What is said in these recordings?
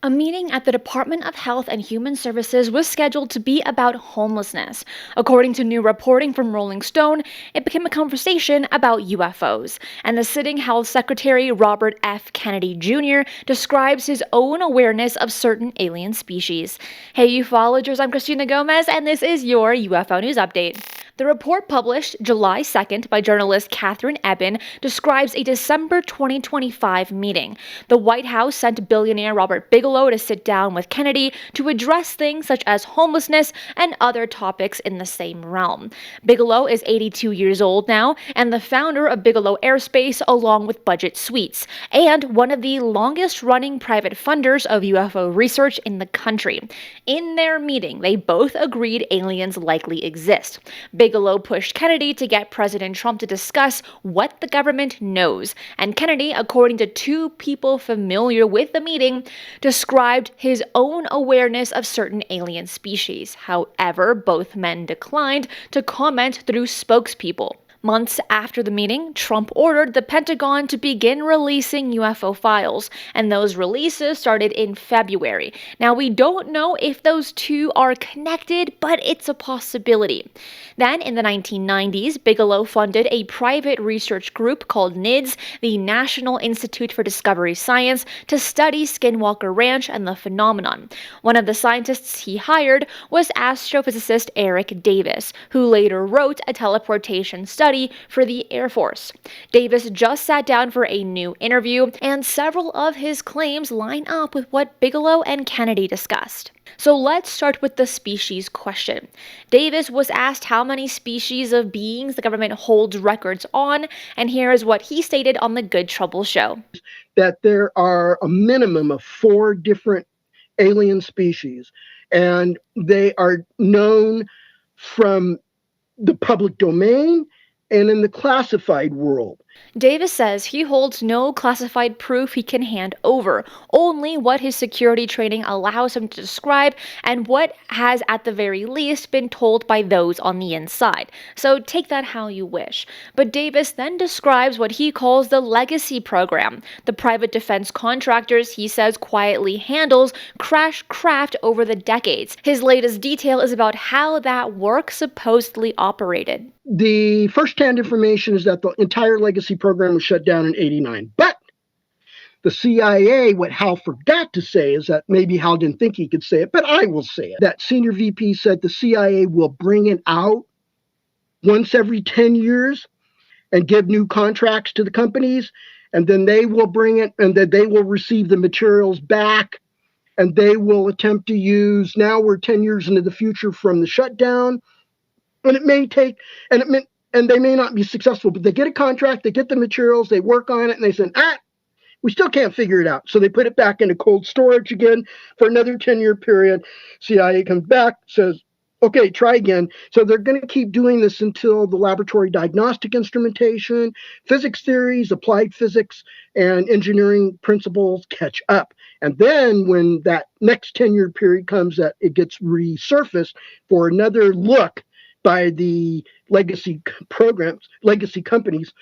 A meeting at the Department of Health and Human Services was scheduled to be about homelessness. According to new reporting from Rolling Stone, it became a conversation about UFOs, and the sitting health secretary, Robert F. Kennedy Jr., describes his own awareness of certain alien species. Hey ufologers, I'm Cristina Gomez, and this is your UFO News Update. The report published July 2nd by journalist Catherine Eben describes a December 2025 meeting. The White House sent billionaire Robert Bigelow to sit down with Kennedy to address things such as homelessness and other topics in the same realm. Bigelow is 82 years old now and the founder of Bigelow Aerospace along with Budget Suites, and one of the longest-running private funders of UFO research in the country. In their meeting, they both agreed aliens likely exist. Bigelow pushed Kennedy to get President Trump to discuss what the government knows, and Kennedy, according to two people familiar with the meeting, described his own awareness of certain alien species. However, both men declined to comment through spokespeople. Months after the meeting, Trump ordered the Pentagon to begin releasing UFO files, and those releases started in February. Now, we don't know if those two are connected, but it's a possibility. Then, in the 1990s, Bigelow funded a private research group called NIDS, the National Institute for Discovery Science, to study Skinwalker Ranch and the phenomenon. One of the scientists he hired was astrophysicist Eric Davis, who later wrote a teleportation study for the Air Force. Davis just sat down for a new interview, and several of his claims line up with what Bigelow and Kennedy discussed. So let's start with the species question. Davis was asked how many species of beings the government holds records on, and here is what he stated on the Good Trouble show. That there are a minimum of 4 different alien species, and they are known from the public domain and in the classified world. Davis says he holds no classified proof he can hand over, only what his security training allows him to describe and what has at the very least been told by those on the inside. So take that how you wish. But Davis then describes what he calls the legacy program. The private defense contractors, he says, quietly handles crash craft over the decades. His latest detail is about how that work supposedly operated. The first-hand information is that the entire legacy program was shut down in '89. But the CIA, what Hal forgot to say is that maybe Hal didn't think he could say it, but I will say it. That senior VP said the CIA will bring it out once every 10 years and give new contracts to the companies, and then they will bring it, and then they will receive the materials back, and they will attempt to use, now we're 10 years into the future from the shutdown, and it may take, and they may not be successful, but they get a contract, they get the materials, they work on it, and they say, we still can't figure it out. So they put it back into cold storage again for another 10-year period. CIA comes back, says, okay, try again. So they're going to keep doing this until the laboratory diagnostic instrumentation, physics theories, applied physics, and engineering principles catch up. And then when that next 10-year period comes, that it gets resurfaced for another look by the legacy programs, legacy companies,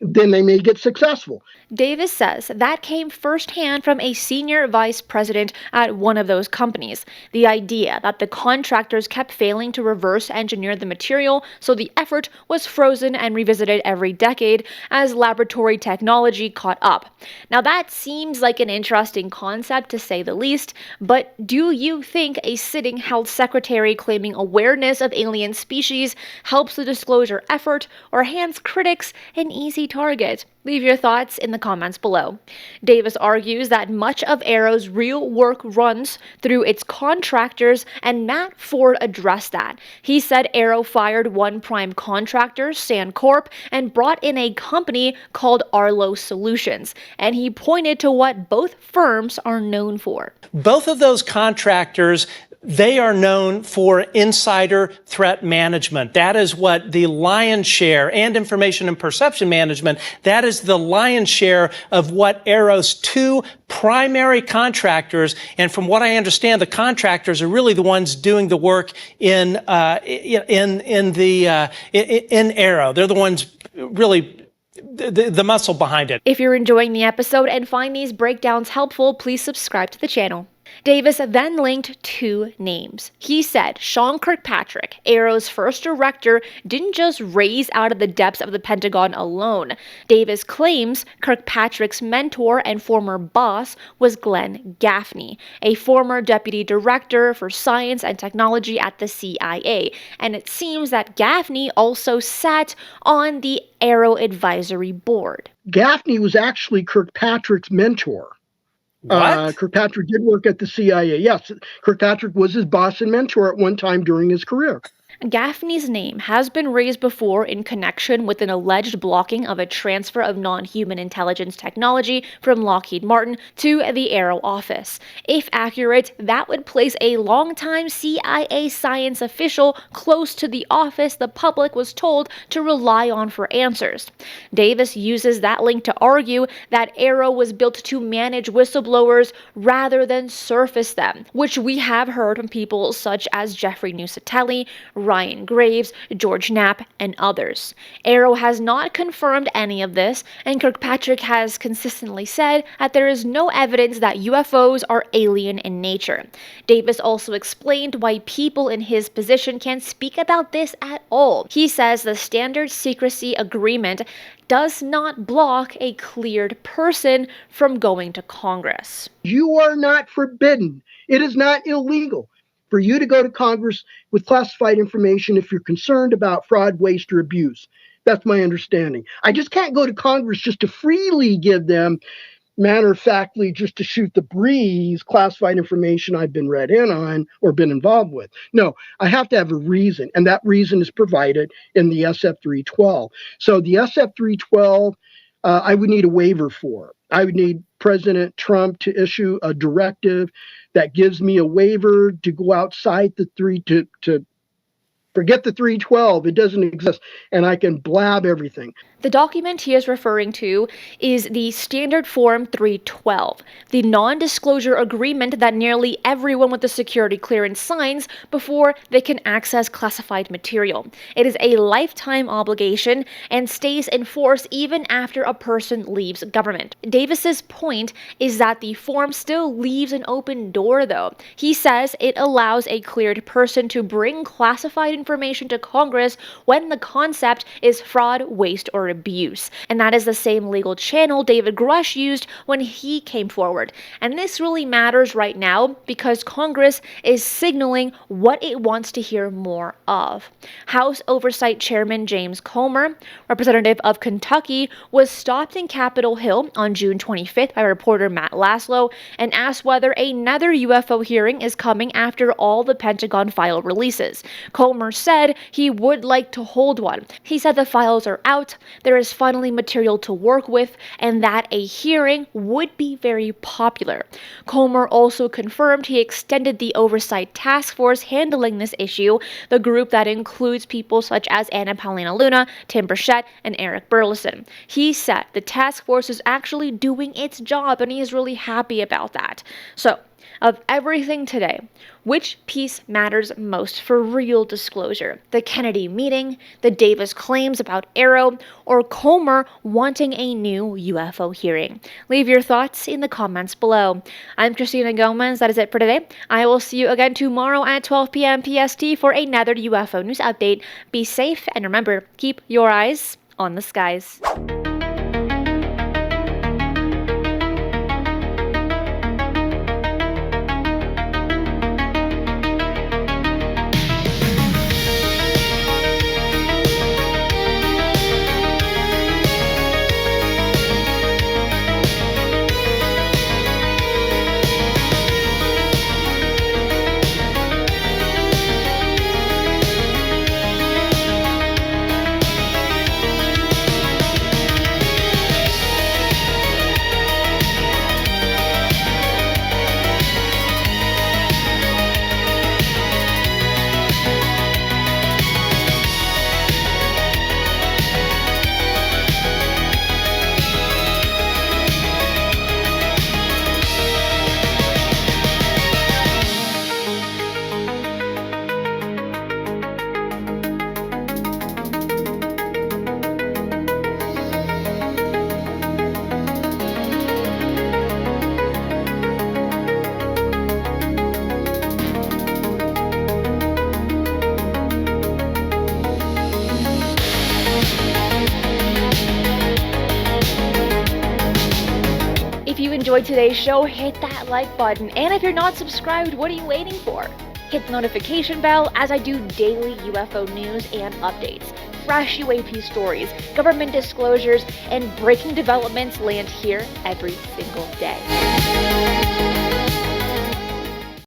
then they may get successful. Davis says that came firsthand from a senior vice president at one of those companies. The idea that the contractors kept failing to reverse engineer the material, so the effort was frozen and revisited every decade as laboratory technology caught up. Now that seems like an interesting concept to say the least, but do you think a sitting health secretary claiming awareness of alien species helps the disclosure effort or hands critics an easy target? Leave your thoughts in the comments below. Davis argues that much of AARO's real work runs through its contractors, and Matt Ford addressed that. He said AARO fired one prime contractor, Sandcorp, and brought in a company called Arlo Solutions, and he pointed to what both firms are known for. Both of those contractors, they are known for insider threat management. That is what the lion's share, and information and perception management, that is the lion's share of what AARO's 2 primary contractors, and from what I understand, the contractors are really the ones doing the work in AARO. They're the ones really the muscle behind it. If you're enjoying the episode and find these breakdowns helpful, please subscribe to the channel. Davis then linked two names. He said Sean Kirkpatrick, AARO's first director, didn't just raise out of the depths of the Pentagon alone. Davis claims Kirkpatrick's mentor and former boss was Glenn Gaffney, a former deputy director for science and technology at the CIA, and it seems that Gaffney also sat on the AARO advisory board. Gaffney was actually Kirkpatrick's mentor. What? Kirkpatrick did work at the CIA. Yes, Kirkpatrick was his boss and mentor at one time during his career. Gaffney's name has been raised before in connection with an alleged blocking of a transfer of non-human intelligence technology from Lockheed Martin to the AARO office. If accurate, that would place a longtime CIA science official close to the office the public was told to rely on for answers. Davis uses that link to argue that AARO was built to manage whistleblowers rather than surface them, which we have heard from people such as Jeffrey Nusatelli, Ryan Graves, George Knapp, and others. AARO has not confirmed any of this, and Kirkpatrick has consistently said that there is no evidence that UFOs are alien in nature. Davis also explained why people in his position can't speak about this at all. He says the standard secrecy agreement does not block a cleared person from going to Congress. You are not forbidden. It is not illegal for you to go to Congress with classified information if you're concerned about fraud, waste, or abuse. That's my understanding. I just can't go to Congress just to freely give them, matter-of-factly, just to shoot the breeze, classified information I've been read in on or been involved with. No, I have to have a reason, and that reason is provided in the SF-312. So the SF-312, I would need a waiver for. I would need President Trump to issue a directive that gives me a waiver to go outside the to forget the 312. It doesn't exist, and I can blab everything. The document he is referring to is the Standard Form 312, the non-disclosure agreement that nearly everyone with a security clearance signs before they can access classified material. It is a lifetime obligation and stays in force even after a person leaves government. Davis's point is that the form still leaves an open door, though. He says it allows a cleared person to bring classified information to Congress when the concept is fraud, waste, or abuse. And that is the same legal channel David Grush used when he came forward. And this really matters right now because Congress is signaling what it wants to hear more of. House Oversight Chairman James Comer, representative of Kentucky, was stopped in Capitol Hill on June 25th by reporter Matt Laslo and asked whether another UFO hearing is coming after all the Pentagon file releases. Comer said he would like to hold one. He said the files are out, there is finally material to work with, and that a hearing would be very popular. Comer also confirmed he extended the Oversight Task Force handling this issue, the group that includes people such as Anna Paulina Luna, Tim Burchett, and Eric Burleson. He said the task force is actually doing its job, and he is really happy about that. So, of everything today, which piece matters most for real disclosure? The Kennedy meeting, the Davis claims about AARO, or Comer wanting a new UFO hearing? Leave your thoughts in the comments below. I'm Cristina Gomez. That is it for today. I will see you again tomorrow at 12 p.m. PST for another UFO news update. Be safe, and remember, keep your eyes on the skies. enjoyed today's show, hit that like button. And if you're not subscribed, what are you waiting for? Hit the notification bell as I do daily UFO news and updates. Fresh UAP stories, government disclosures, and breaking developments land here every single day.